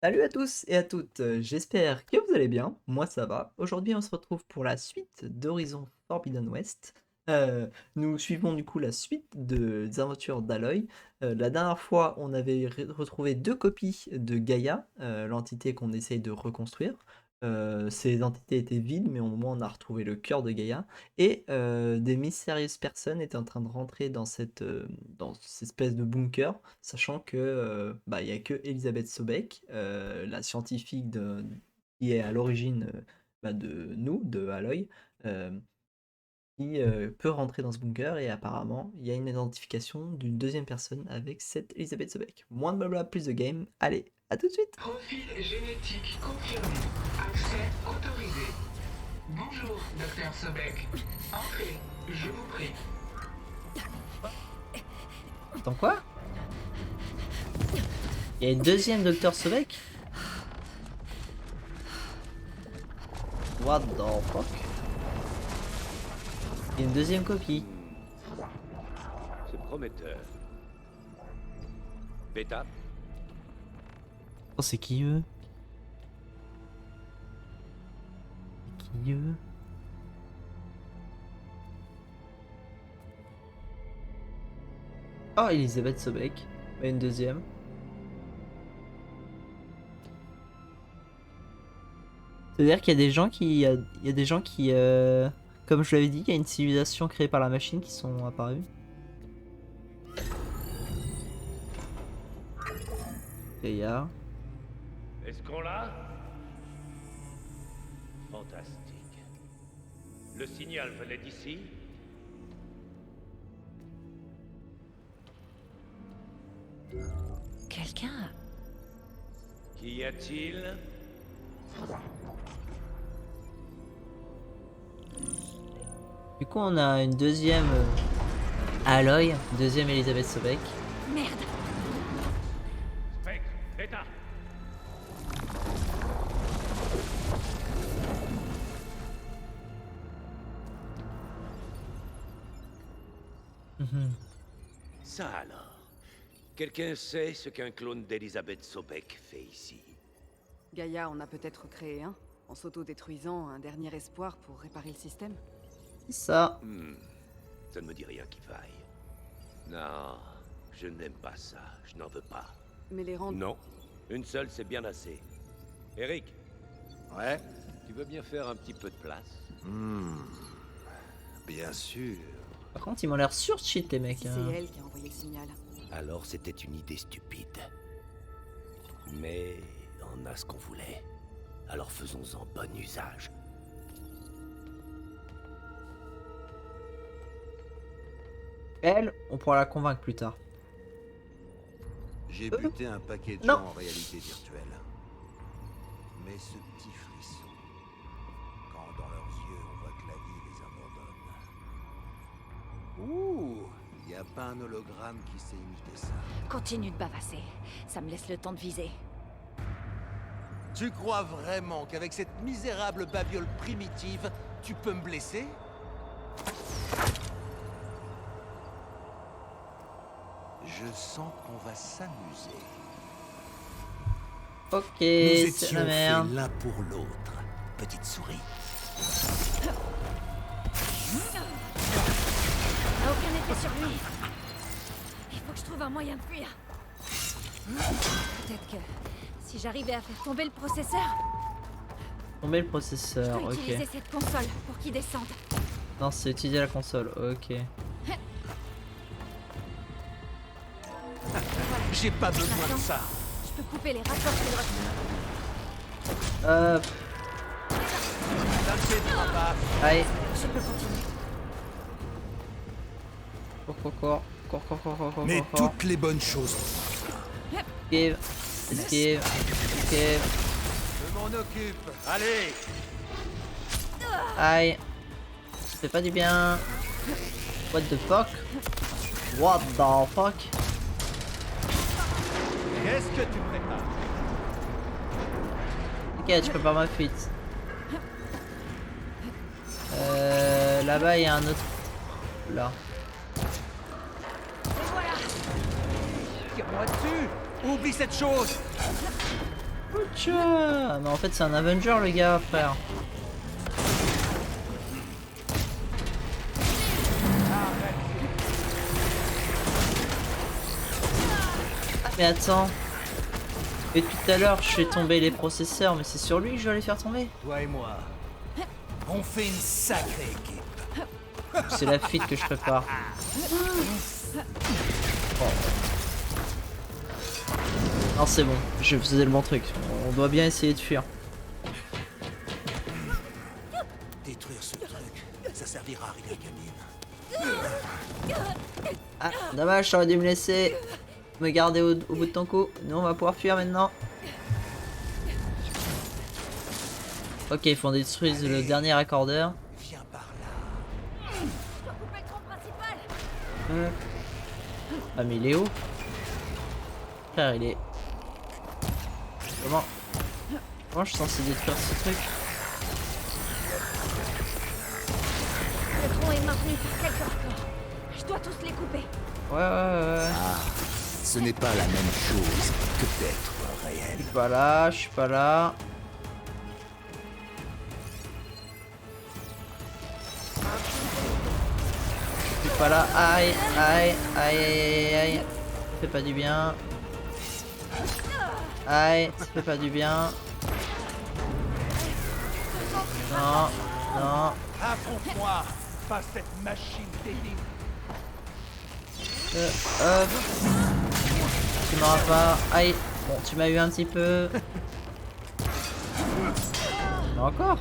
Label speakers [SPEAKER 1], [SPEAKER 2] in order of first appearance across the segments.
[SPEAKER 1] Salut à tous et à toutes, j'espère que vous allez bien, moi ça va. Aujourd'hui on se retrouve pour la suite d'Horizon Forbidden West. Nous suivons du coup la suite des aventures d'Aloy. La dernière fois on avait retrouvé deux copies de Gaïa, l'entité qu'on essaye de reconstruire. Ces entités étaient vides mais au moins on a retrouvé le cœur de Gaïa. Et des mystérieuses personnes étaient en train de rentrer dans cette espèce de bunker, sachant que il y a que Elisabeth Sobek, la scientifique qui est à l'origine de nous, de Aloy, euh, qui peut rentrer dans ce bunker et apparemment il y a une identification d'une deuxième personne avec cette Elisabeth Sobek. Moins de blabla, plus de game. Allez, à tout de suite.
[SPEAKER 2] Profil génétique confirmé. Accès autorisé. Bonjour, docteur Sobek. Entrez, je vous prie.
[SPEAKER 1] Attends quoi? Il y a une deuxième docteur Sobek? What the fuck? Il y a une deuxième copie.
[SPEAKER 3] C'est prometteur. Beta,
[SPEAKER 1] Oh, c'est qui eux? C'est qui eux? Oh, Elisabeth Sobek. Une deuxième. C'est-à-dire qu'il y a des gens qui... il y a des gens qui... comme je l'avais dit, il y a une civilisation créée par la machine qui sont apparus. Gaïa.
[SPEAKER 3] est-ce qu'on l'a? Fantastique. Le signal venait d'ici?
[SPEAKER 4] Quelqu'un.
[SPEAKER 3] Qu'y a-t-il?
[SPEAKER 1] Du coup, on a une deuxième Aloy, une deuxième Elisabeth Sobek.
[SPEAKER 4] Merde.
[SPEAKER 3] Spectre, Beta. Ça alors. Quelqu'un sait ce qu'un clone d'Elisabeth Sobek fait ici?
[SPEAKER 5] Gaïa en a peut-être créé un, en s'auto-détruisant un dernier espoir pour réparer le système.
[SPEAKER 1] C'est ça.
[SPEAKER 3] Ça ne me dit rien qui vaille. Non, je n'aime pas ça. Je n'en veux pas.
[SPEAKER 5] Mais les rendre...
[SPEAKER 3] Non, une seule, c'est bien assez. Eric,
[SPEAKER 6] Ouais,
[SPEAKER 3] tu veux bien faire un petit peu de place?
[SPEAKER 6] bien sûr.
[SPEAKER 1] Par contre, ils m'ont l'air surcheat les mecs.
[SPEAKER 5] Si c'est elle qui a envoyé le signal.
[SPEAKER 3] Alors c'était une idée stupide. Mais on a ce qu'on voulait. Alors faisons-en bon usage.
[SPEAKER 1] Elle, on pourra la convaincre plus tard.
[SPEAKER 6] J'ai buté un paquet de
[SPEAKER 1] Non.
[SPEAKER 6] gens en réalité virtuelle. Mais ce petit frisson, quand dans leurs yeux on voit que la vie les abandonne. Ouh, y a pas un hologramme qui sait imiter ça.
[SPEAKER 4] Continue de bavasser. Ça me laisse le temps de viser.
[SPEAKER 6] Tu crois vraiment qu'avec cette misérable babiole primitive, tu peux me blesser? Je sens qu'on va s'amuser.
[SPEAKER 1] Ok,
[SPEAKER 6] Nous
[SPEAKER 1] c'est la
[SPEAKER 6] étions
[SPEAKER 1] merde.
[SPEAKER 6] faits l'un pour l'autre, petite souris.
[SPEAKER 4] Ça n'a aucun effet sur lui. Il faut que je trouve un moyen de fuir. Peut-être que si j'arrivais à faire tomber le processeur,
[SPEAKER 1] Tomber le
[SPEAKER 4] je
[SPEAKER 1] processeur,
[SPEAKER 4] peux
[SPEAKER 1] ok.
[SPEAKER 4] utiliser cette console pour qu'il descende.
[SPEAKER 1] Non, c'est utiliser la console, ok.
[SPEAKER 6] J'ai pas besoin de ça.
[SPEAKER 4] Je peux couper les rapports de droite.
[SPEAKER 1] Euh,
[SPEAKER 6] Ça ne s'aidera pas.
[SPEAKER 1] allez,
[SPEAKER 4] Je peux continuer.
[SPEAKER 1] cours.
[SPEAKER 6] Mais toutes les bonnes choses.
[SPEAKER 1] Esquive, esquive, esquive,
[SPEAKER 6] Je m'en occupe. Allez.
[SPEAKER 1] aïe. Ça fait pas du bien. What the fuck? What the fuck?
[SPEAKER 6] Qu'est-ce que tu prépares?
[SPEAKER 1] Ok, tu prépares ma fuite. Là-bas, il y a un autre. Là.
[SPEAKER 6] Tire-moi dessus. Oublie cette chose.
[SPEAKER 1] Tcha, mais en fait c'est un Avenger le gars frère. Mais attends. Et depuis tout à l'heure je fais tomber les processeurs, mais c'est sur lui que je vais les faire tomber.
[SPEAKER 6] Toi et moi, on fait une sacrée équipe.
[SPEAKER 1] C'est la fuite que je prépare. Bon. Non c'est bon, je faisais le bon truc. On doit bien essayer de fuir.
[SPEAKER 6] Détruire ce truc, ça servira à rien, gamine.
[SPEAKER 1] Ah, dommage, j'aurais dû me laisser me garder au bout de ton cou. Nous on va pouvoir fuir maintenant. Ok, il faut qu'on détruise le dernier raccordeur.
[SPEAKER 6] Viens par là.
[SPEAKER 4] Je dois couper le tronc principal.
[SPEAKER 1] Ah mais il est où? Frère il est... Comment je suis censé détruire ce truc?
[SPEAKER 4] Le tronc est maintenu par quelques raccords. Je dois tous les couper.
[SPEAKER 1] Ouais.
[SPEAKER 6] Ce n'est pas la même chose que d'être réel.
[SPEAKER 1] Je suis pas là, je suis pas là. Je suis pas là. Aïe. Ça fait pas du bien. Aïe, ça fait pas du bien. Non.
[SPEAKER 6] Affronte-moi, pas cette machine débile.
[SPEAKER 1] Hop. Tu m'auras pas. Aïe. Bon, tu m'as eu un petit peu. Mais encore.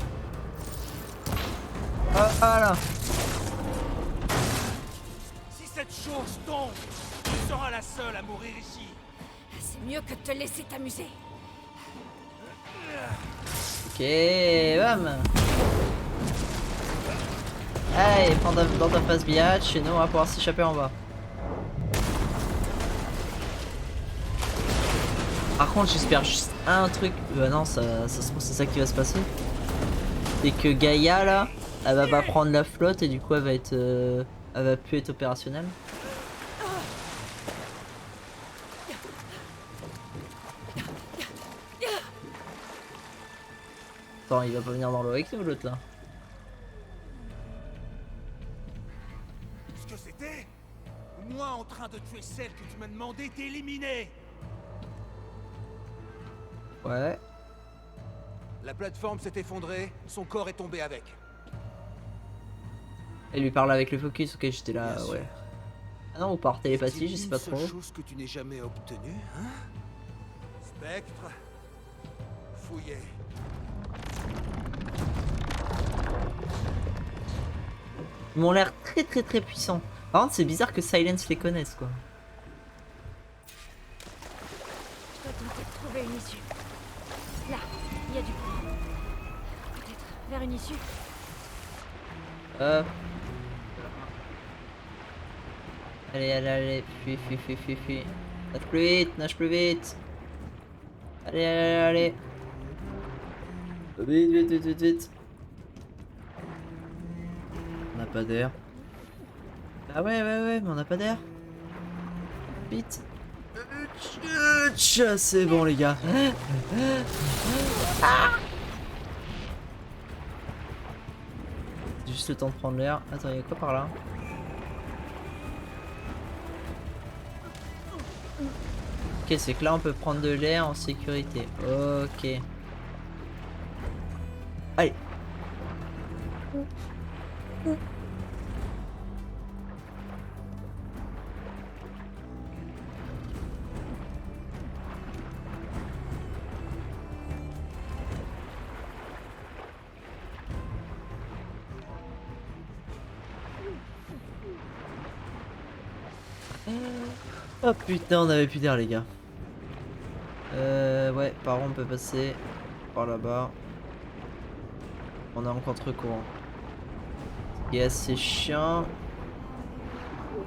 [SPEAKER 1] Ah là.
[SPEAKER 6] Si cette chose tombe, tu seras la seule à mourir ici.
[SPEAKER 4] C'est mieux que de te laisser t'amuser.
[SPEAKER 1] Ok, bam. Allez, prends dans ta face biatch et nous on va pouvoir s'échapper en bas. Par contre j'espère juste un truc. Bah non, ça se trouve c'est ça qui va se passer. C'est que Gaïa là, elle va pas prendre la flotte et du coup elle va être... elle va plus être opérationnelle. Attends, il va pas venir dans l'eau avec nous l'autre là.
[SPEAKER 6] Ce que c'était? Moi en train de tuer celle que tu m'as demandé d'éliminer.
[SPEAKER 1] Ouais.
[SPEAKER 6] La plateforme s'est effondrée, son corps est tombé avec.
[SPEAKER 1] Elle lui parle avec le focus, ok j'étais là,
[SPEAKER 6] Bien sûr.
[SPEAKER 1] ouais. Ah non, ou par télépathie, je sais pas
[SPEAKER 6] C'est une
[SPEAKER 1] trop.
[SPEAKER 6] seule chose que tu n'aies jamais obtenue, hein? Spectre, fouillez.
[SPEAKER 1] Ils m'ont l'air très puissants. Par contre c'est bizarre que Silence les connaisse quoi.
[SPEAKER 4] Je dois tenter de trouver une issue. Là, il y a du courant. Peut-être vers une issue.
[SPEAKER 1] Allez, fuis. Nage plus vite. Allez. Vite. On n'a pas d'air. Ah ouais, mais on n'a pas d'air. Vite. C'est bon les gars. Juste le temps de prendre l'air. Attends, il y a quoi par là? Ok, c'est que là on peut prendre de l'air en sécurité. Ok. Allez. Oh putain, on avait plus d'air les gars. Ouais, par contre on peut passer par là-bas. On est en contre-courant. Ce qui est assez chiant.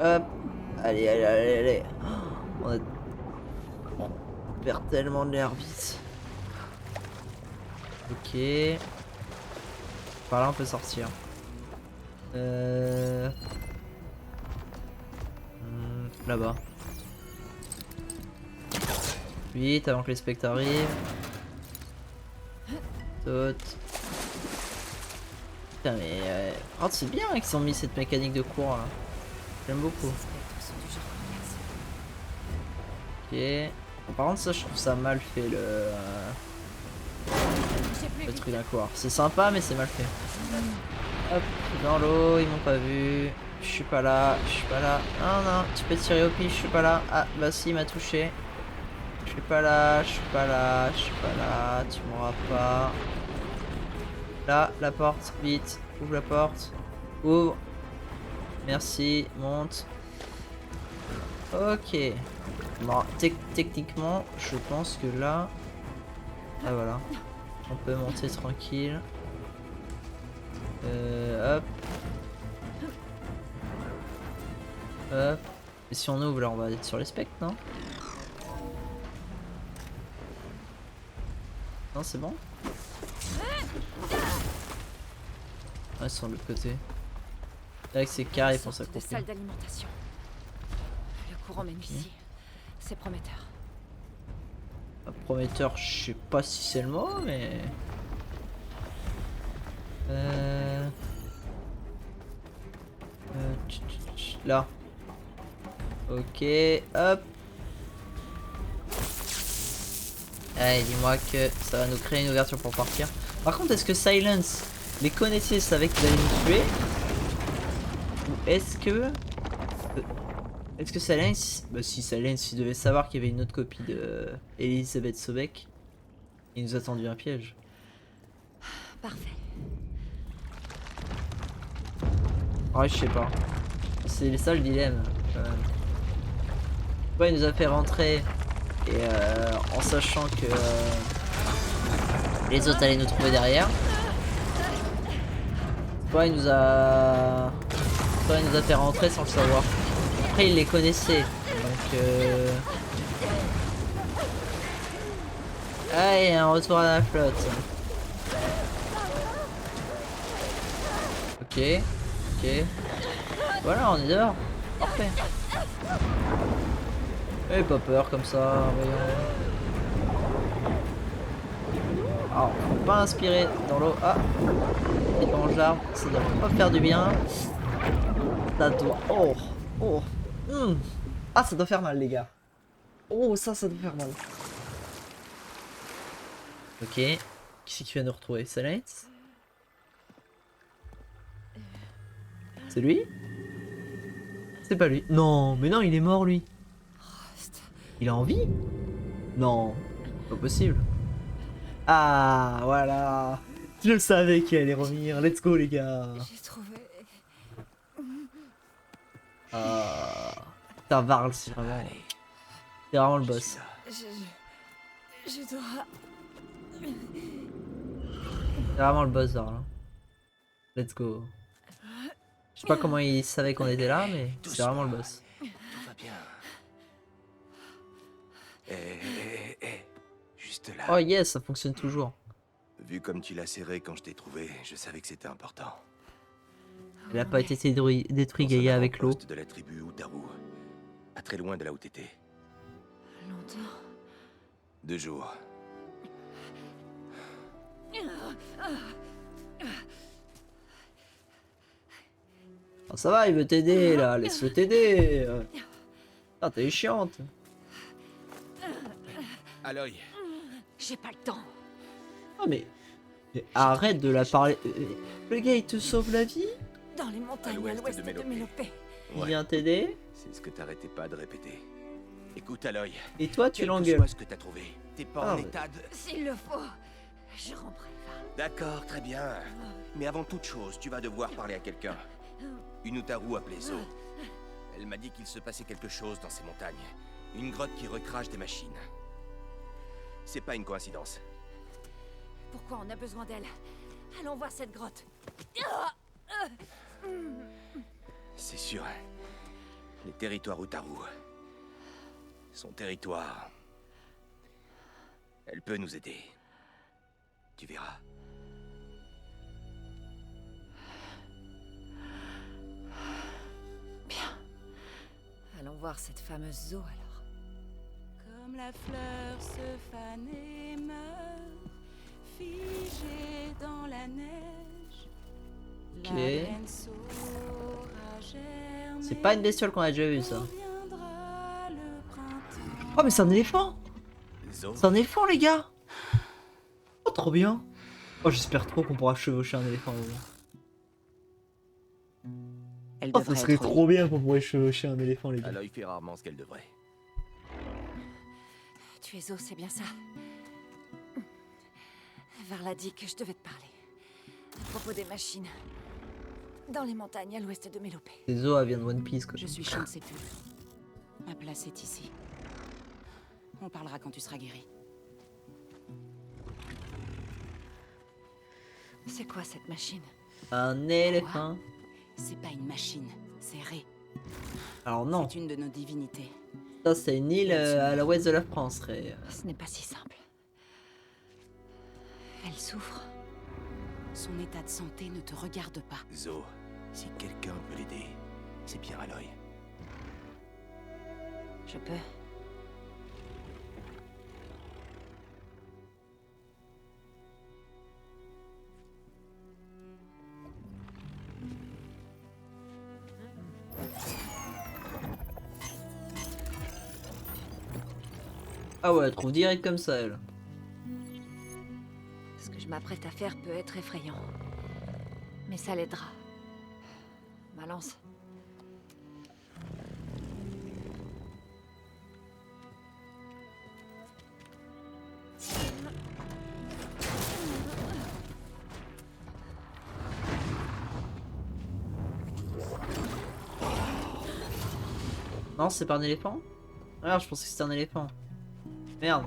[SPEAKER 1] Hop. Allez. On perd tellement de l'air vite. Ok. Par là on peut sortir. Là-bas. Vite avant que les spectres arrivent. Saute. Putain, mais. Oh, c'est bien qu'ils ont mis cette mécanique de cours là. J'aime beaucoup.
[SPEAKER 4] Ces spectres sont du genre coriace.
[SPEAKER 1] Ok. Bon, par contre, ça, je trouve ça mal fait
[SPEAKER 4] J'ai plus
[SPEAKER 1] le
[SPEAKER 4] vite.
[SPEAKER 1] truc d'un cours. C'est sympa, mais c'est mal fait. Hop, dans l'eau, ils m'ont pas vu. Je suis pas là, je suis pas là. Non, non, tu peux tirer au pif, je suis pas là. Ah, bah si, il m'a touché. Je suis pas là, je suis pas là, je suis pas là, tu m'auras pas. Là, la porte, vite, ouvre la porte. Ouvre. Merci, monte. Ok. Bon, techniquement, je pense que là... Ah voilà. On peut monter tranquille. Hop. Hop. Et si on ouvre là, on va être sur les spectres, non? Non, c'est bon? Ah, ils sont de l'autre côté. C'est vrai que c'est carré pour
[SPEAKER 4] Sorte de
[SPEAKER 1] s'accomplir.
[SPEAKER 4] salle d'alimentation. Le courant mène ici. C'est prometteur.
[SPEAKER 1] Prometteur, je sais pas si c'est le mot, mais... Là. Ok, hop. Allez, dis-moi que ça va nous créer une ouverture pour partir. Par contre, est-ce que Silence les connaissait, savait qu'ils allaient nous tuer? Ou est-ce que... Est-ce que Silence... Bah si Silence, il devait savoir qu'il y avait une autre copie de Elisabeth Sobek. Il nous a tendu un piège.
[SPEAKER 4] Parfait.
[SPEAKER 1] Ouais, je sais pas. C'est ça le dilemme. Pourquoi il nous a fait rentrer et en sachant que les autres allaient nous trouver derrière. Pourquoi il nous a fait rentrer sans le savoir. Après il les connaissait. Donc allez, un retour à la flotte. Ok. Ok. Voilà, on est dehors. Parfait. Et pas peur comme ça, voyons. Alors, faut pas inspirer dans l'eau. Ah, il mange l'arbre, ça doit pas faire du bien. Ça doit. Oh, oh. Ah, ça doit faire mal, les gars. Oh, ça doit faire mal. Ok. Qui c'est qui vient nous retrouver? Silence? C'est lui? C'est pas lui. Non, mais non, il est mort, lui. Il est en vie? Non, pas possible. Ah, voilà. Je le savais qu'il allait revenir. Let's go, les gars.
[SPEAKER 4] J'ai trouvé.
[SPEAKER 1] Ah. Putain, Varl, c'est vraiment... C'est vraiment le boss.
[SPEAKER 4] Je dois.
[SPEAKER 1] C'est vraiment le boss, Varl. hein. Let's go. Je sais pas comment il savait qu'on était là, mais c'est vraiment le boss.
[SPEAKER 3] Tout va bien. Juste là.
[SPEAKER 1] Oh yes, ça fonctionne toujours.
[SPEAKER 3] Vu comme tu l'as serré quand je t'ai trouvé, je savais que c'était important.
[SPEAKER 1] Elle a pas été détruite,
[SPEAKER 3] Dans un
[SPEAKER 1] Gaïa, avec l'eau.
[SPEAKER 3] avant-poste de la tribu Utaru. Pas très loin de là où t'étais.
[SPEAKER 4] Longtemps.
[SPEAKER 3] 2 jours.
[SPEAKER 1] Oh, ça va, il veut t'aider là, laisse-le t'aider. Ah, t'es chiante.
[SPEAKER 3] Aloy,
[SPEAKER 4] J'ai pas le temps.
[SPEAKER 1] Ah, mais arrête de la parler. Le gars, il te sauve la vie.
[SPEAKER 4] Dans les montagnes à
[SPEAKER 3] l'ouest
[SPEAKER 4] l'ouest
[SPEAKER 3] de
[SPEAKER 4] de
[SPEAKER 3] Mélopée.
[SPEAKER 4] Mélopée.
[SPEAKER 1] Il
[SPEAKER 3] Ouais.
[SPEAKER 1] vient t'aider.
[SPEAKER 3] c'est ce que t'arrêtais pas de répéter. Écoute Aloy,
[SPEAKER 1] Et toi, tu
[SPEAKER 3] quel que
[SPEAKER 1] l'engueules.
[SPEAKER 3] soit ce que t'as trouvé, t'es pas
[SPEAKER 1] Ah,
[SPEAKER 3] en
[SPEAKER 1] mais-
[SPEAKER 3] état de...
[SPEAKER 4] S'il le faut, je rendrai Val.
[SPEAKER 3] D'accord, très bien. Mais avant toute chose, tu vas devoir parler à quelqu'un. Une Utaru appelée Zo. Elle m'a dit qu'il se passait quelque chose dans ces montagnes. Une grotte qui recrache des machines. C'est pas une coïncidence.
[SPEAKER 4] Pourquoi on a besoin d'elle? Allons voir cette grotte.
[SPEAKER 3] C'est sûr. Les territoires Utaru. Son territoire. Elle peut nous aider. Tu verras.
[SPEAKER 4] Allons voir cette fameuse Zo alors.
[SPEAKER 7] Comme la fleur se fane et meurt,
[SPEAKER 5] figée dans la neige.
[SPEAKER 1] Ok.
[SPEAKER 5] La reine saura germer.
[SPEAKER 1] C'est pas une bestiole qu'on a déjà vue ça.
[SPEAKER 5] Reviendra le printemps.
[SPEAKER 1] Oh mais c'est un éléphant.
[SPEAKER 3] Zo,
[SPEAKER 1] C'est un éléphant les gars. Oh trop bien. Oh j'espère trop qu'on pourra chevaucher un éléphant. Les gars.
[SPEAKER 5] Elle
[SPEAKER 1] Oh ça
[SPEAKER 5] devrait
[SPEAKER 1] serait
[SPEAKER 5] être
[SPEAKER 1] trop bien qu'on pourrait chevaucher un éléphant les gars.
[SPEAKER 3] Aloy fait rarement ce qu'elle devrait.
[SPEAKER 4] Tu es Zo, c'est bien ça. Varl a dit que je devais te parler. À propos des machines. Dans les montagnes à l'ouest de Mélopée.
[SPEAKER 1] Les os elles viennent de One Piece quoi.
[SPEAKER 5] Je suis Chant de Sépulcre. Ma place est ici. On parlera quand tu seras guéri.
[SPEAKER 4] C'est quoi cette machine?
[SPEAKER 1] Un éléphant.
[SPEAKER 5] C'est pas une machine, c'est Ré.
[SPEAKER 1] Alors non,
[SPEAKER 5] C'est une de nos divinités.
[SPEAKER 1] ça c'est une île à l'ouest de la France. Ray.
[SPEAKER 4] Ce n'est pas si simple. Elle souffre.
[SPEAKER 5] Son état de santé ne te regarde pas.
[SPEAKER 3] Zo, si quelqu'un peut l'aider, c'est bien Aloy.
[SPEAKER 4] Je peux.
[SPEAKER 1] Ah ouais, elle trouve direct comme ça elle.
[SPEAKER 4] Ce que je m'apprête à faire peut être effrayant. Mais ça l'aidera. Ma lance.
[SPEAKER 1] Non, c'est pas un éléphant? Ah, je pensais que c'était un éléphant. Merde.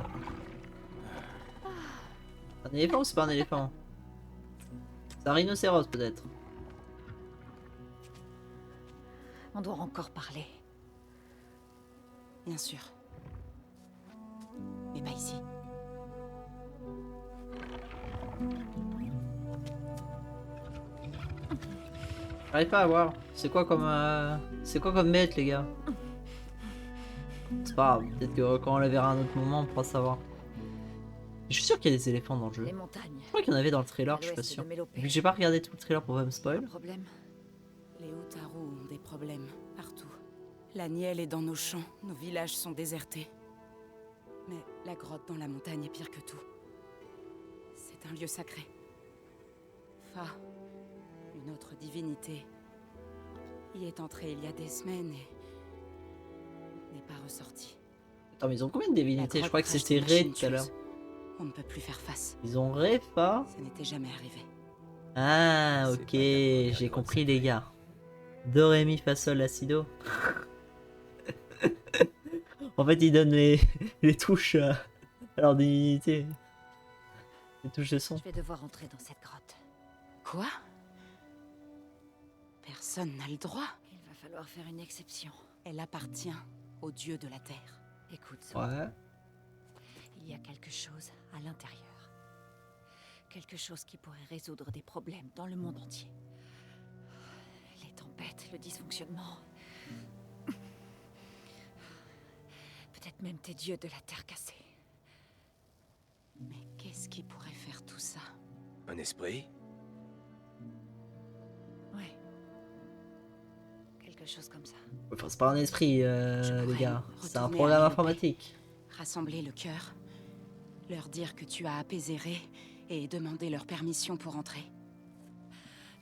[SPEAKER 1] Un éléphant ou c'est pas un éléphant? C'est un rhinocéros peut-être.
[SPEAKER 4] On doit encore parler.
[SPEAKER 5] Bien sûr. Mais pas ici.
[SPEAKER 1] J'arrive pas à voir. C'est quoi comme bête les gars? C'est pas grave, peut-être que quand on la verra à un autre moment on pourra savoir. Je suis sûr qu'il y a des éléphants dans le jeu.
[SPEAKER 4] Les montagnes.
[SPEAKER 1] Je crois qu'il y en avait dans le
[SPEAKER 4] À
[SPEAKER 1] trailer, je suis pas
[SPEAKER 4] l'ouest
[SPEAKER 1] sûr.
[SPEAKER 4] de Mélopée.
[SPEAKER 1] Vu que j'ai pas regardé tout le trailer pour pas me
[SPEAKER 4] Un
[SPEAKER 1] spoil.
[SPEAKER 4] problème.
[SPEAKER 5] Les Utaru ont des problèmes partout. La Nielle est dans nos champs, nos villages sont désertés. Mais la grotte dans la montagne est pire que tout. C'est un lieu sacré. Fa, une autre divinité, y est entrée il y a des semaines et n'est pas ressortie.
[SPEAKER 1] Attends, mais ils ont combien de
[SPEAKER 5] La
[SPEAKER 1] divinités? Je
[SPEAKER 5] grotte
[SPEAKER 1] crois que
[SPEAKER 5] reste
[SPEAKER 1] c'était
[SPEAKER 5] une
[SPEAKER 1] Ré
[SPEAKER 5] machine
[SPEAKER 1] tout à l'heure.
[SPEAKER 5] tueuse. On ne peut plus faire face.
[SPEAKER 1] Ils ont Ré, Fa.
[SPEAKER 5] Ça n'était jamais arrivé.
[SPEAKER 1] Ah,
[SPEAKER 3] C'est
[SPEAKER 1] ok,
[SPEAKER 3] pas ta première
[SPEAKER 1] j'ai
[SPEAKER 3] grotte
[SPEAKER 1] compris
[SPEAKER 3] sacrée.
[SPEAKER 1] les gars. Do, ré, mi, fa, sol, la, si, do. En fait, ils donnent les touches à leur divinité. Les touches de son.
[SPEAKER 4] Je vais devoir entrer dans cette grotte.
[SPEAKER 5] Quoi? Personne n'a le droit.
[SPEAKER 4] Il va falloir faire une exception.
[SPEAKER 5] Elle appartient au dieu de la terre.
[SPEAKER 4] Écoute, Zo,
[SPEAKER 1] Ouais.
[SPEAKER 4] il y a quelque chose à l'intérieur. Quelque chose qui pourrait résoudre des problèmes dans le monde entier. Les tempêtes, le dysfonctionnement. Peut-être même tes dieux de la terre cassée.
[SPEAKER 5] Mais qu'est-ce qui pourrait faire tout ça?
[SPEAKER 3] Un esprit?
[SPEAKER 4] Ouais. Quelque chose comme ça.
[SPEAKER 1] Enfin, c'est pas un esprit,
[SPEAKER 5] Je
[SPEAKER 1] les
[SPEAKER 5] pourrais
[SPEAKER 1] gars. C'est un
[SPEAKER 5] retourner
[SPEAKER 1] programme
[SPEAKER 5] à
[SPEAKER 1] informatique.
[SPEAKER 5] Rassembler le cœur, leur dire que tu as apaisé Ré et demander leur permission pour entrer.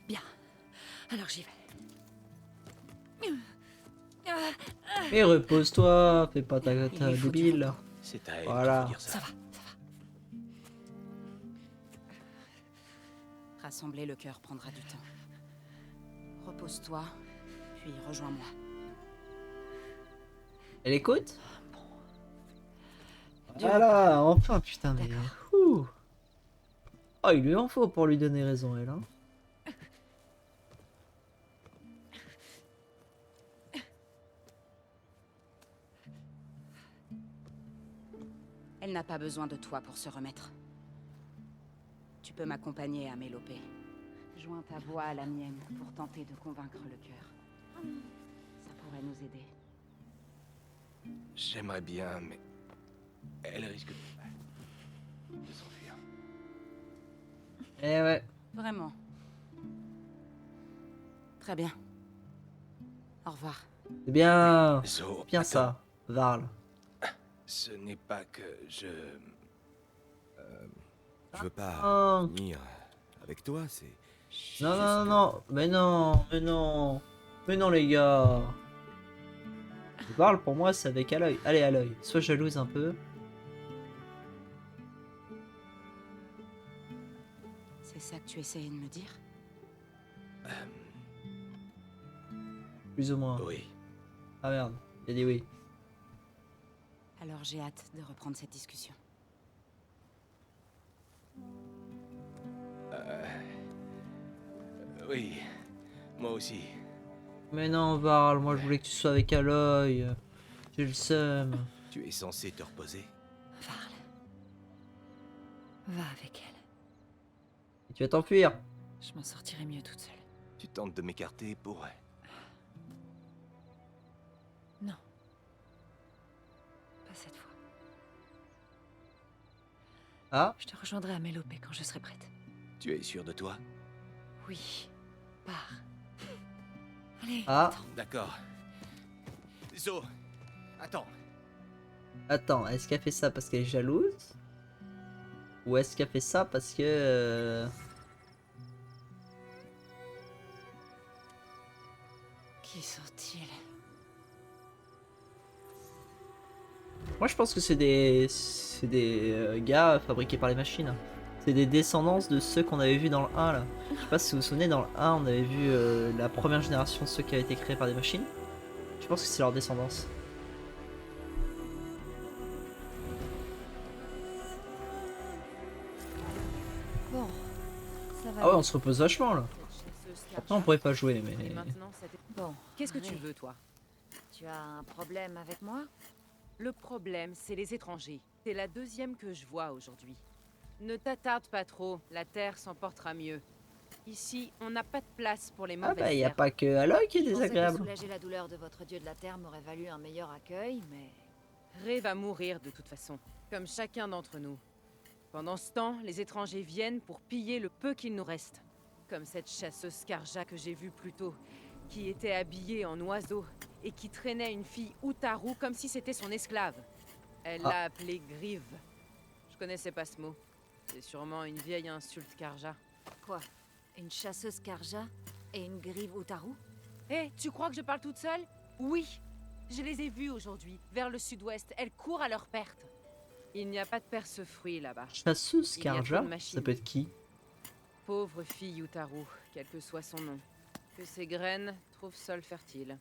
[SPEAKER 4] Bien. Alors j'y vais.
[SPEAKER 1] Mais repose-toi, fais pas ta
[SPEAKER 5] Il lui faut du
[SPEAKER 1] débile.
[SPEAKER 5] repos.
[SPEAKER 3] C'est à elle
[SPEAKER 1] Voilà.
[SPEAKER 3] qu'il faut dire ça.
[SPEAKER 4] Ça va, ça va.
[SPEAKER 5] Rassembler le cœur prendra du temps. Repose-toi, puis rejoins-moi.
[SPEAKER 1] Elle écoute? Voilà, enfin, putain, mais... Ouh. Oh, il lui en faut pour lui donner raison, elle, hein.
[SPEAKER 5] Elle n'a pas besoin de toi pour se remettre. Tu peux m'accompagner à Mélopée. Joins ta voix à la mienne pour tenter de convaincre le cœur. Ça pourrait nous aider.
[SPEAKER 3] J'aimerais bien, mais elle risque de s'enfuir.
[SPEAKER 1] Eh ouais.
[SPEAKER 5] Vraiment. Très bien. Au revoir.
[SPEAKER 1] C'est bien.
[SPEAKER 3] Zo,
[SPEAKER 1] Bien
[SPEAKER 3] attends.
[SPEAKER 1] ça, Varl.
[SPEAKER 3] Ce n'est pas que je...
[SPEAKER 6] Je veux pas
[SPEAKER 1] Oh.
[SPEAKER 6] venir avec toi, c'est...
[SPEAKER 1] Non,
[SPEAKER 6] juste
[SPEAKER 1] non,
[SPEAKER 6] que-
[SPEAKER 1] non, mais non, mais non. Mais non, les gars. Varl, pour moi, c'est avec Aloy. Allez, Aloy, sois jalouse un peu.
[SPEAKER 5] C'est ça que tu essayais de me dire?
[SPEAKER 1] Plus ou moins.
[SPEAKER 3] Oui.
[SPEAKER 1] Ah merde, il a dit oui.
[SPEAKER 5] Alors j'ai hâte de reprendre cette discussion.
[SPEAKER 3] Oui. Moi aussi.
[SPEAKER 1] Mais non, Varl, moi je voulais que tu sois avec Aloy. J'ai le seum.
[SPEAKER 3] Tu es censé te reposer.
[SPEAKER 4] Varl. Va avec elle.
[SPEAKER 1] Et tu vas t'enfuir.
[SPEAKER 4] Je m'en sortirai mieux toute seule.
[SPEAKER 3] Tu tentes de m'écarter pour...
[SPEAKER 4] Non. Pas cette fois.
[SPEAKER 1] Ah,
[SPEAKER 4] Je te rejoindrai à Mélopée quand je serai prête.
[SPEAKER 3] Tu es sûr de toi?
[SPEAKER 4] Oui. Pars. Allez.
[SPEAKER 1] ah.
[SPEAKER 3] D'accord. Zo, attends.
[SPEAKER 1] Attends, est-ce qu'elle fait ça parce qu'elle est jalouse? Ou est-ce qu'elle fait ça parce que...
[SPEAKER 4] Qui sont-ils?
[SPEAKER 1] Moi je pense que c'est des... gars fabriqués par les machines. C'est des descendances de ceux qu'on avait vus dans le 1 là. Je sais pas si vous vous souvenez, dans le 1 on avait vu la première génération de ceux qui avaient été créés par des machines. Je pense que c'est leur descendance.
[SPEAKER 4] Bon. Ça va.
[SPEAKER 1] Ah ouais, on se repose vachement là. Maintenant on pourrait pas jouer mais...
[SPEAKER 4] Bon.
[SPEAKER 5] Qu'est-ce que tu
[SPEAKER 4] allez.
[SPEAKER 5] veux, toi?
[SPEAKER 4] Tu as un problème avec moi?
[SPEAKER 5] Le problème, c'est les étrangers. C'est la deuxième que je vois aujourd'hui. Ne t'attarde pas trop, la Terre s'en portera mieux. Ici, on n'a pas de place pour les
[SPEAKER 1] Ah
[SPEAKER 5] mauvaises
[SPEAKER 1] bah y a
[SPEAKER 5] herbes.
[SPEAKER 1] pas que Aloy qui est
[SPEAKER 4] Je pensais que
[SPEAKER 1] désagréable.
[SPEAKER 4] soulager la douleur de votre dieu de la terre m'aurait valu un meilleur accueil, mais...
[SPEAKER 5] Ré va mourir de toute façon, comme chacun d'entre nous. Pendant ce temps, les étrangers viennent pour piller le peu qu'il nous reste. Comme cette chasseuse Karja que j'ai vue plus tôt, qui était habillée en oiseau et qui traînait une fille Utaru comme si c'était son esclave. Elle
[SPEAKER 1] Ah.
[SPEAKER 5] l'a appelée Grive. Je connaissais pas ce mot. C'est sûrement une vieille insulte Karja.
[SPEAKER 4] Quoi? Une chasseuse Karja et une grive Utaru?
[SPEAKER 5] Hé, tu crois que je parle toute seule? Oui. Je les ai vues aujourd'hui, vers le sud-ouest. Elles courent à leur perte. Il n'y a pas de perce-fruits là-bas.
[SPEAKER 1] Chasseuse
[SPEAKER 5] Il y a trop de
[SPEAKER 1] Karja,
[SPEAKER 5] machines.
[SPEAKER 1] ça peut être qui?
[SPEAKER 5] Pauvre fille Utaru, quel que soit son nom. Que ses graines trouvent sol fertile.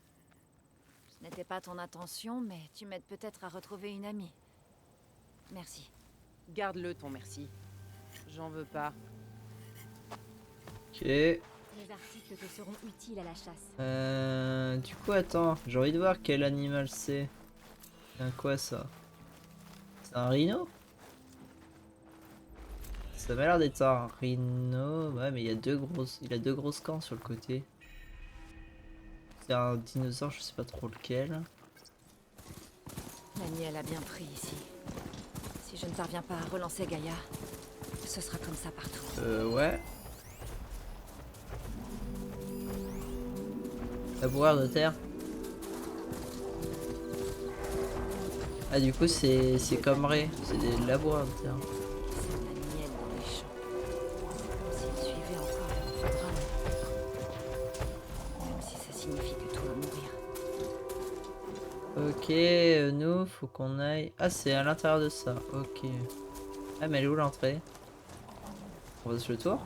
[SPEAKER 4] Ce n'était pas ton intention, mais tu m'aides peut-être à retrouver une amie. Merci.
[SPEAKER 5] Garde-le ton merci. J'en veux pas.
[SPEAKER 1] Ok.
[SPEAKER 7] Les articles te seront utiles à la chasse.
[SPEAKER 1] Du coup, attends, j'ai envie de voir quel animal c'est. C'est un quoi ça? C'est un rhino? Ça m'a l'air d'être un rhino. Ouais, mais il y a deux grosses cornes sur le côté. C'est un dinosaure, je sais pas trop lequel.
[SPEAKER 4] Daniel a bien pris ici. Si je ne parviens pas à relancer Gaïa, ce sera comme ça partout.
[SPEAKER 1] Ouais. Laboureur de terre. Ah, du coup, c'est comme Ray, c'est des laboureurs de terre.
[SPEAKER 4] C'est Daniel dans les champs. C'est comme s'il suivait encore le programme. Même si ça signifie que tout va mourir.
[SPEAKER 1] Ok, nous, faut qu'on aille. Ah, c'est à l'intérieur de ça. Ok. Ah, mais elle est où l'entrée? On va sur le tour.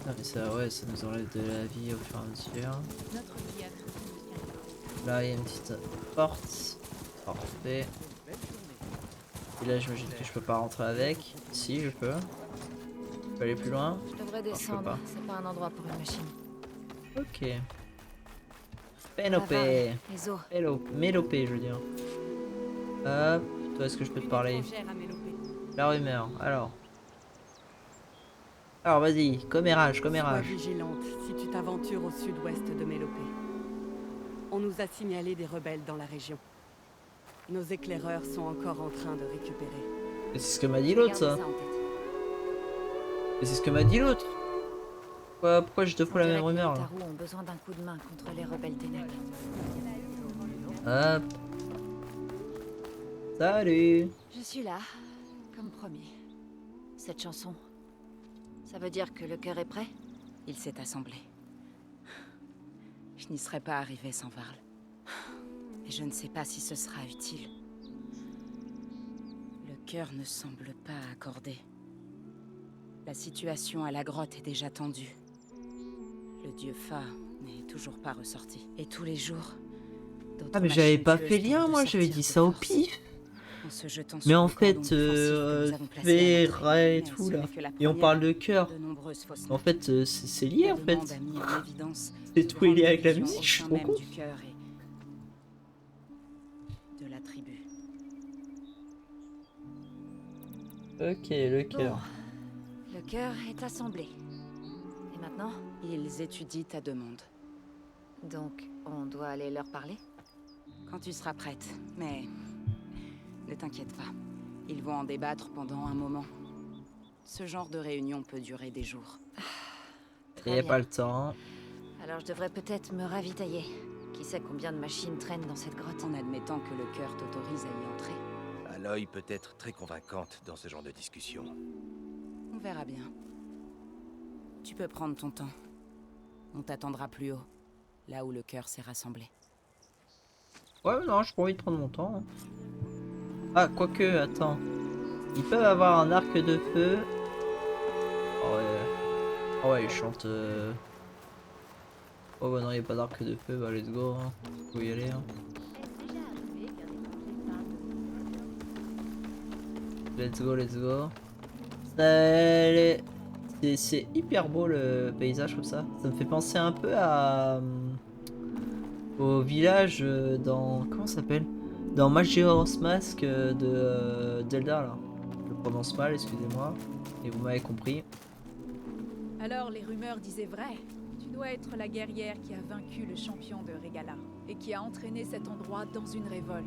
[SPEAKER 1] Ah, mais ça, ouais, ça nous enlève de la vie au fur et à mesure.
[SPEAKER 5] Notre guide.
[SPEAKER 1] Là, il y a une petite porte. Parfait. Et là, j'imagine que je peux pas rentrer avec. Si, je peux. Je peux aller plus loin.
[SPEAKER 4] Je devrais
[SPEAKER 1] peux
[SPEAKER 4] descendre.
[SPEAKER 1] pas.
[SPEAKER 4] C'est pas un endroit pour une machine.
[SPEAKER 1] Ok. Pénopé.
[SPEAKER 4] Avare, les os.
[SPEAKER 1] Mélopée, je veux dire. Hop, toi, est-ce que je peux te parler? La rumeur, alors. Alors, vas-y, commérage,
[SPEAKER 8] Sois
[SPEAKER 1] commérage.
[SPEAKER 8] vigilante si tu t'aventures au sud-ouest de Mélopée. On nous a signalé des rebelles dans la région. Nos éclaireurs sont encore en train de récupérer.
[SPEAKER 1] Et c'est ce que m'a dit l'autre,
[SPEAKER 4] Gardez
[SPEAKER 1] ça.
[SPEAKER 4] ça en tête.
[SPEAKER 1] Et c'est ce que m'a dit l'autre. Pourquoi j'ai deux fois la même
[SPEAKER 4] On dirait que
[SPEAKER 1] rumeur, là?
[SPEAKER 4] les Otaru ont besoin d'un coup de main contre les rebelles Tenak.
[SPEAKER 1] Hop. Salut.
[SPEAKER 4] Je suis là, comme promis. Cette chanson, ça veut dire que le cœur est prêt?
[SPEAKER 5] Il s'est assemblé. Je n'y serais pas arrivée sans Varl. Et je ne sais pas si ce sera utile. Le cœur ne semble pas accordé. La situation à la grotte est déjà tendue. Le dieu Fa n'est toujours pas ressorti. Et tous les jours, d'autres
[SPEAKER 1] Ah mais j'avais
[SPEAKER 5] machines
[SPEAKER 1] pas
[SPEAKER 5] tueuses
[SPEAKER 1] fait
[SPEAKER 5] tentent
[SPEAKER 1] lien,
[SPEAKER 5] de
[SPEAKER 1] moi j'avais
[SPEAKER 5] sortir
[SPEAKER 1] dit
[SPEAKER 5] de
[SPEAKER 1] ça au
[SPEAKER 5] force.
[SPEAKER 1] pif.
[SPEAKER 5] En se jetant
[SPEAKER 1] Mais
[SPEAKER 5] sur
[SPEAKER 1] en
[SPEAKER 5] les
[SPEAKER 1] fait,
[SPEAKER 5] cordons défensifs que nous avons placés à
[SPEAKER 1] Vera
[SPEAKER 5] l'entrée,
[SPEAKER 1] et
[SPEAKER 5] mais
[SPEAKER 1] tout
[SPEAKER 5] ce
[SPEAKER 1] là.
[SPEAKER 5] n'est que la
[SPEAKER 1] Et on
[SPEAKER 5] première
[SPEAKER 1] parle de cœur.
[SPEAKER 5] de nombreuses fausses
[SPEAKER 1] En fait, c'est lié en
[SPEAKER 5] La
[SPEAKER 1] fait.
[SPEAKER 5] demande a mis en évidence
[SPEAKER 1] C'est
[SPEAKER 5] de
[SPEAKER 1] tout est lié
[SPEAKER 5] grandes
[SPEAKER 1] avec la
[SPEAKER 5] divisions
[SPEAKER 1] musique,
[SPEAKER 5] au
[SPEAKER 1] je suis
[SPEAKER 5] sein
[SPEAKER 1] trop
[SPEAKER 5] même
[SPEAKER 1] con.
[SPEAKER 5] du cœur et de la tribu.
[SPEAKER 1] Ok, le
[SPEAKER 4] Bon,
[SPEAKER 1] cœur.
[SPEAKER 4] le cœur est assemblé. Et maintenant?
[SPEAKER 5] Ils étudient ta demande.
[SPEAKER 4] Donc, on doit aller leur parler?
[SPEAKER 5] Quand tu seras prête, mais ne t'inquiète pas. Ils vont en débattre pendant un moment. Ce genre de réunion peut durer des jours.
[SPEAKER 1] Il n'y a pas le temps.
[SPEAKER 4] Alors je devrais peut-être me ravitailler. Qui sait combien de machines traînent dans cette grotte?
[SPEAKER 5] En admettant que le cœur t'autorise à y entrer,
[SPEAKER 3] Aloy peut être très convaincante dans ce genre de discussion.
[SPEAKER 5] on verra bien. Tu peux prendre ton temps. On t'attendra plus haut, là où le cœur s'est rassemblé.
[SPEAKER 1] Ouais, mais non, j'ai pas envie de prendre mon temps. Ah, quoique, attends. Ils peuvent avoir un arc de feu. Oh ouais. Oh ouais, ils chantent. Oh bah non, il n'y a pas d'arc de feu, bah let's go. Hein. Faut y aller. Hein. Let's go, let's go. C'est hyper beau le paysage comme ça. Ça me fait penser un peu à au village dans comment ça s'appelle? Dans Majora's Mask de Zelda là. Je le prononce mal, excusez-moi. Et vous m'avez compris.
[SPEAKER 9] Alors les rumeurs disaient vrai. Tu dois être la guerrière qui a vaincu le champion de Regala et qui a entraîné cet endroit dans une révolte.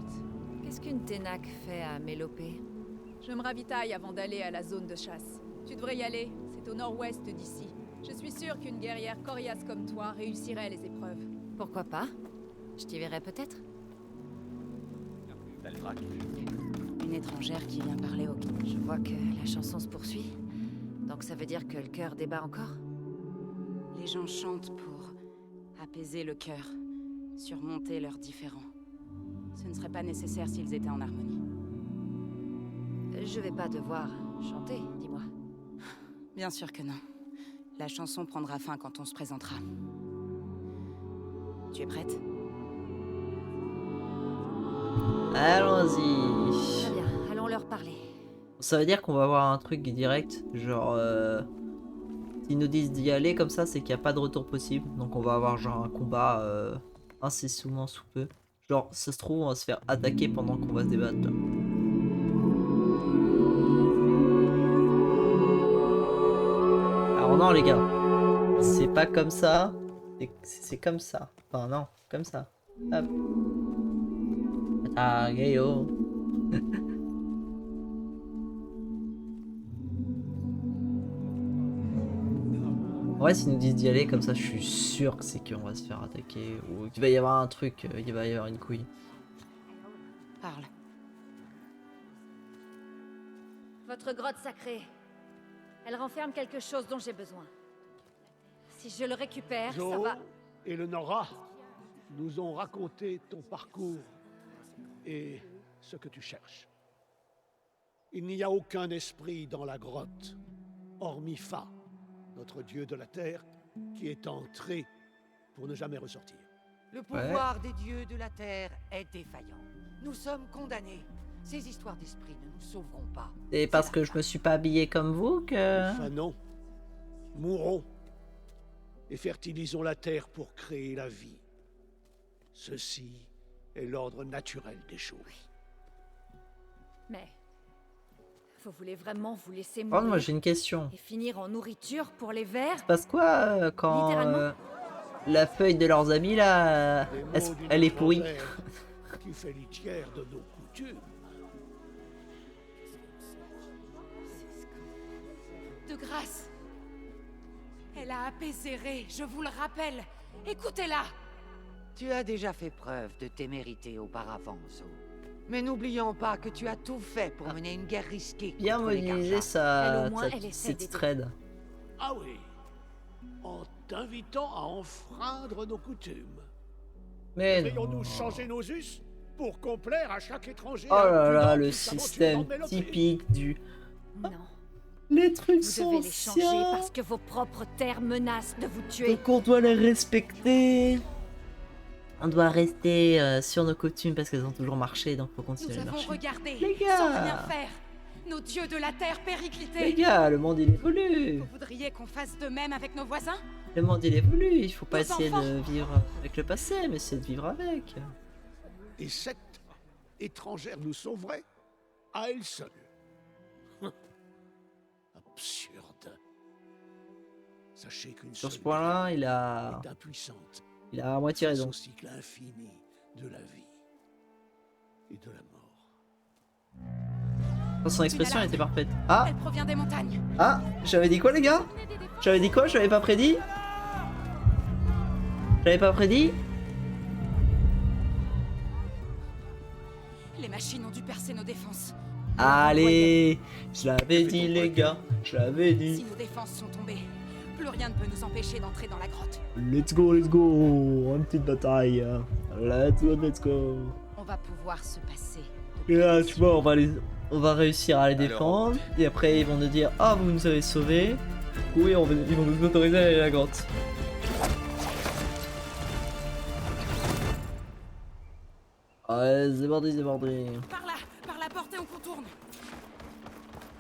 [SPEAKER 4] Qu'est-ce qu'une Tenak fait à Mélopée?
[SPEAKER 9] Je me ravitaille avant d'aller à la zone de chasse. Tu devrais y aller, c'est au nord-ouest d'ici. Je suis sûre qu'une guerrière coriace comme toi réussirait les épreuves.
[SPEAKER 4] Pourquoi pas? Je t'y verrai peut-être.
[SPEAKER 5] Une étrangère qui vient parler au cœur.
[SPEAKER 4] Je vois que la chanson se poursuit. Donc ça veut dire que le cœur débat encore?
[SPEAKER 5] Les gens chantent pour apaiser le cœur, surmonter leurs différends. Ce ne serait pas nécessaire s'ils étaient en harmonie.
[SPEAKER 4] Je vais pas devoir chanter, dis-moi.
[SPEAKER 5] Bien sûr que non. La chanson prendra fin quand on se présentera. Tu es prête?
[SPEAKER 1] Allons-y.
[SPEAKER 4] Très bien, allons leur parler.
[SPEAKER 1] Ça veut dire qu'on va avoir un truc direct, genre s'ils nous disent d'y aller comme ça, c'est qu'il n'y a pas de retour possible. Donc on va avoir genre un combat incessamment sous peu. Genre ça se trouve on va se faire attaquer pendant qu'on va se débattre. Là. Alors non les gars, c'est pas comme ça, c'est comme ça. Enfin non, comme ça. Hop. Ah gayo. Ouais, s'ils nous disent d'y aller, comme ça, je suis sûr que c'est qu'on va se faire attaquer ou qu'il va y avoir un truc, il va y avoir une couille.
[SPEAKER 5] Parle.
[SPEAKER 7] Votre grotte sacrée. Elle renferme quelque chose dont j'ai besoin. Si je le récupère, ça
[SPEAKER 10] Jo
[SPEAKER 7] va...
[SPEAKER 10] et le Nora nous ont raconté ton parcours et ce que tu cherches. Il n'y a aucun esprit dans la grotte, hormis Fa, notre dieu de la terre, qui est entré pour ne jamais ressortir.
[SPEAKER 11] Le pouvoir des dieux de la terre est défaillant. Nous sommes condamnés. Ces histoires d'esprit ne nous sauveront pas.
[SPEAKER 1] C'est parce que je me suis pas habillé comme vous que...
[SPEAKER 10] Enfin non. Mourons et fertilisons la terre pour créer la vie. Ceci est l'ordre naturel des choses.
[SPEAKER 7] Mais... Vous voulez vraiment vous laisser
[SPEAKER 1] Oh,
[SPEAKER 7] mourir
[SPEAKER 1] moi j'ai une question.
[SPEAKER 7] et finir en nourriture pour les vers?
[SPEAKER 1] Ça passe quoi quand
[SPEAKER 7] Littéralement.
[SPEAKER 1] la feuille de leurs amis là,
[SPEAKER 10] Des mots d'une
[SPEAKER 1] elle est pourrie?
[SPEAKER 10] grand-mère qui fait litière de nos coutumes. coutumes.
[SPEAKER 5] De grâce. Elle a apaisé Ré, je vous le rappelle. Écoutez-la.
[SPEAKER 11] Tu as déjà fait preuve de témérité auparavant, Zo. Mais n'oublions pas que tu as tout fait pour mener une guerre risquée.
[SPEAKER 1] Bien
[SPEAKER 11] contre les
[SPEAKER 1] modéliser
[SPEAKER 11] Karja.
[SPEAKER 1] sa,
[SPEAKER 7] au moins, elle essaie
[SPEAKER 1] cette
[SPEAKER 7] d'aider.
[SPEAKER 1] trade.
[SPEAKER 10] Ah oui, en t'invitant à enfreindre nos coutumes.
[SPEAKER 1] Mais
[SPEAKER 10] Devrions-nous
[SPEAKER 1] non.
[SPEAKER 10] changer nos us pour complaire à chaque étranger
[SPEAKER 1] Oh là là,
[SPEAKER 10] impudent
[SPEAKER 1] le
[SPEAKER 10] qui s'aventure
[SPEAKER 1] système
[SPEAKER 10] dans Mélopée?
[SPEAKER 1] typique du...
[SPEAKER 7] Non.
[SPEAKER 1] Les trucs
[SPEAKER 7] Vous
[SPEAKER 1] sont
[SPEAKER 7] devez les changer
[SPEAKER 1] anciens.
[SPEAKER 7] parce que vos propres terres menacent de vous tuer.
[SPEAKER 1] Donc on doit les respecter. On doit rester sur nos coutumes parce qu'elles ont toujours marché, donc faut
[SPEAKER 5] Nous
[SPEAKER 1] continuer à
[SPEAKER 5] avons
[SPEAKER 1] marcher.
[SPEAKER 5] regardé,
[SPEAKER 1] Les gars.
[SPEAKER 5] sans rien faire. Nos dieux de la terre
[SPEAKER 1] Les
[SPEAKER 5] périclités.
[SPEAKER 1] gars, le monde il évolue.
[SPEAKER 5] Vous voudriez qu'on fasse de même avec nos voisins?
[SPEAKER 1] Le monde il évolue, il faut pas
[SPEAKER 5] Nos
[SPEAKER 1] essayer
[SPEAKER 5] enfants.
[SPEAKER 1] de vivre avec le passé, mais c'est de vivre avec.
[SPEAKER 10] Et cette étrangère nous sauverait à elle seule. Absurde. Sachez qu'une
[SPEAKER 1] Sur ce
[SPEAKER 10] seule
[SPEAKER 1] point-là, il
[SPEAKER 10] guerre
[SPEAKER 1] a...
[SPEAKER 10] est impuissante
[SPEAKER 1] il a à moitié
[SPEAKER 10] face
[SPEAKER 1] raison.
[SPEAKER 10] au cycle infini de la vie et de la mort.
[SPEAKER 1] Son expression était parfaite. Ah,
[SPEAKER 5] Elle provient des montagnes.
[SPEAKER 1] ah, j'avais dit quoi les gars? J'avais dit quoi? J'avais pas prédit? J'avais pas prédit?
[SPEAKER 5] Les machines ont dû percer nos défenses.
[SPEAKER 1] Allez, je l'avais dit les gars, je l'avais
[SPEAKER 5] Si
[SPEAKER 1] dit.
[SPEAKER 5] nos défenses sont tombées, plus rien ne peut nous empêcher d'entrer dans la grotte.
[SPEAKER 1] Let's go, une petite bataille. Let's go.
[SPEAKER 5] On va pouvoir se passer.
[SPEAKER 1] Et là, tu vois, on va réussir à les
[SPEAKER 3] Alors,
[SPEAKER 1] défendre. Et après, ils vont nous dire, ah, vous nous avez sauvés. Oui, ils vont nous autoriser à aller à la grotte. Ouais, c'est parti, c'est parti.
[SPEAKER 5] Par la porte et on contourne.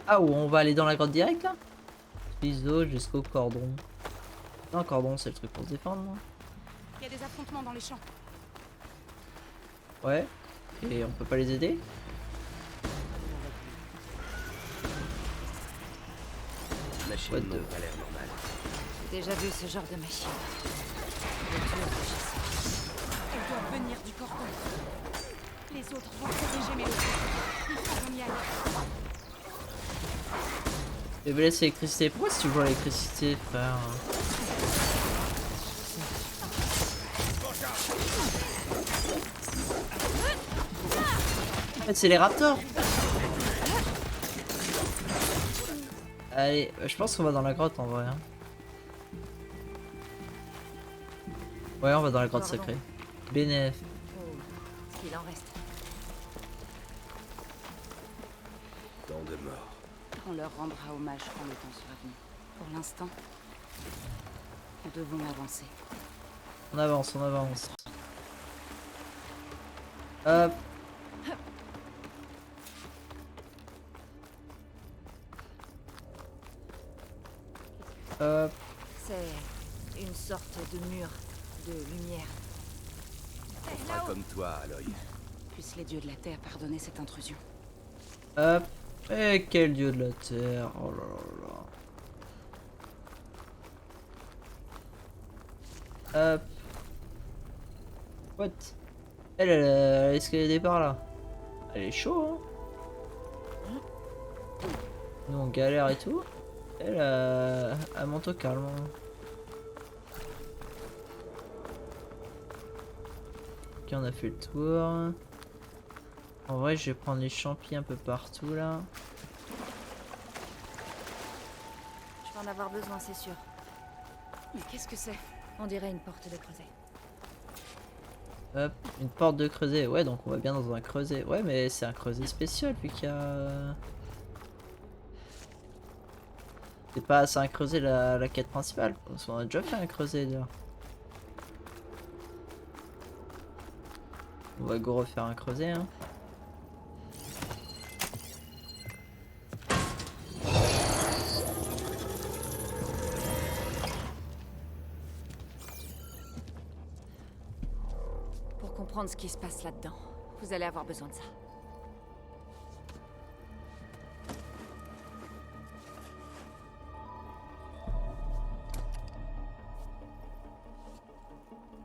[SPEAKER 1] Ah, où on va aller dans la grotte direct là? Ciseaux jusqu'au cordon. Non, cordon, c'est le truc pour se défendre, non?
[SPEAKER 5] Il y a des affrontements dans les champs.
[SPEAKER 1] Ouais. Et on peut pas les aider?
[SPEAKER 3] La machine
[SPEAKER 1] What
[SPEAKER 3] n'ont
[SPEAKER 1] the-
[SPEAKER 3] pas l'air normale.
[SPEAKER 7] J'ai déjà vu ce genre de machine.
[SPEAKER 5] Elles doivent venir du cordon. Les autres vont protéger Mélopée. Il faut qu'on y aille.
[SPEAKER 1] Je vais laisser l'électricité. Pourquoi c'est toujours l'électricité, frère? En fait, c'est les raptors. Allez, je pense qu'on va dans la grotte en vrai. Hein. Ouais, on va dans la grotte
[SPEAKER 7] Pardon.
[SPEAKER 1] sacrée. Bénéf.
[SPEAKER 7] Oh, ce qu'il en reste.
[SPEAKER 3] Tant de morts.
[SPEAKER 5] On leur rendra hommage quand le temps sera venu. Pour l'instant, nous devons avancer.
[SPEAKER 1] On avance, on avance. Hop. Hop.
[SPEAKER 7] C'est une sorte de mur de lumière.
[SPEAKER 3] Pas comme toi, Aloy.
[SPEAKER 5] Puissent les dieux de la terre pardonner cette intrusion.
[SPEAKER 1] Hop. Et quel dieu de la terre. Oh là là là. Hop. What? Elle a escaladé par là. Elle est chaud, hein? Nous on galère et tout. Elle monte au calme. Hein. Ok, on a fait le tour. En vrai, je vais prendre les champis un peu partout là.
[SPEAKER 7] Je vais en avoir besoin, c'est sûr.
[SPEAKER 5] Mais qu'est-ce que c'est?
[SPEAKER 7] On dirait une porte de creuset.
[SPEAKER 1] Hop, une porte de creuset. Ouais, donc on va bien dans un creuset. Ouais, mais c'est un creuset spécial vu qu'il y a... c'est un creuset la quête principale. Parce qu'on a déjà fait un creuset déjà. On va go refaire un creuset, hein.
[SPEAKER 7] Pour comprendre ce qui se passe là-dedans, vous allez avoir besoin de ça.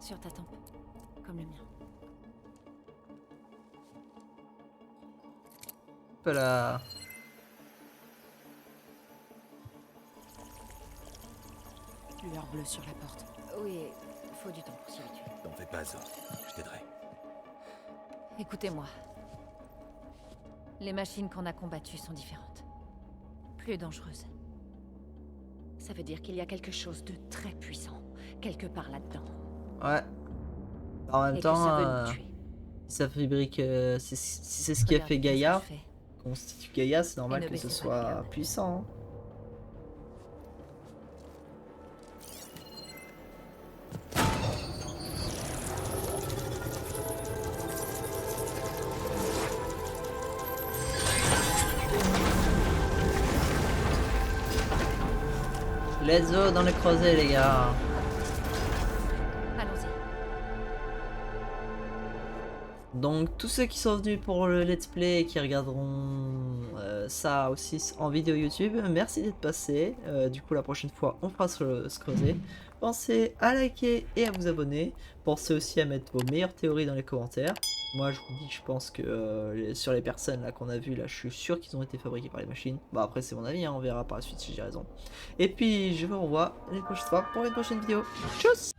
[SPEAKER 7] Sur ta tempe, comme le mien.
[SPEAKER 1] là.
[SPEAKER 5] Lueur bleue sur la porte.
[SPEAKER 7] Oui, faut du temps pour s'y habituer.
[SPEAKER 3] T'en fais pas, Zo. Je t'aiderai.
[SPEAKER 7] Écoutez-moi. Les machines qu'on a combattues sont différentes. Plus dangereuses. Ça veut dire qu'il y a quelque chose de très puissant, quelque part là-dedans.
[SPEAKER 1] Ouais. En même
[SPEAKER 7] Et que
[SPEAKER 1] temps,
[SPEAKER 7] ça veut nous tuer.
[SPEAKER 1] si ça fabrique, si c'est ce qui a fait
[SPEAKER 7] Regardez
[SPEAKER 1] Gaïa,
[SPEAKER 7] ce que je fais.
[SPEAKER 1] constitue Gaïa, c'est normal
[SPEAKER 7] ne
[SPEAKER 1] que ce
[SPEAKER 7] baissez pas le
[SPEAKER 1] soit
[SPEAKER 7] garde.
[SPEAKER 1] puissant. Hein. Let's go dans les creusets, les gars.
[SPEAKER 7] Allons-y.
[SPEAKER 1] Donc tous ceux qui sont venus pour le let's play et qui regarderont ça aussi en vidéo YouTube, merci d'être passés. Du coup la prochaine fois on fera ce creuset. Pensez à liker et à vous abonner. Pensez aussi à mettre vos meilleures théories dans les commentaires. Moi je vous dis que je pense que sur les personnes là qu'on a vues là, je suis sûr qu'ils ont été fabriqués par les machines. Bon après c'est mon avis, hein, on verra par la suite si j'ai raison. Et puis je vous revois la prochaine fois pour une prochaine vidéo. Tchuss!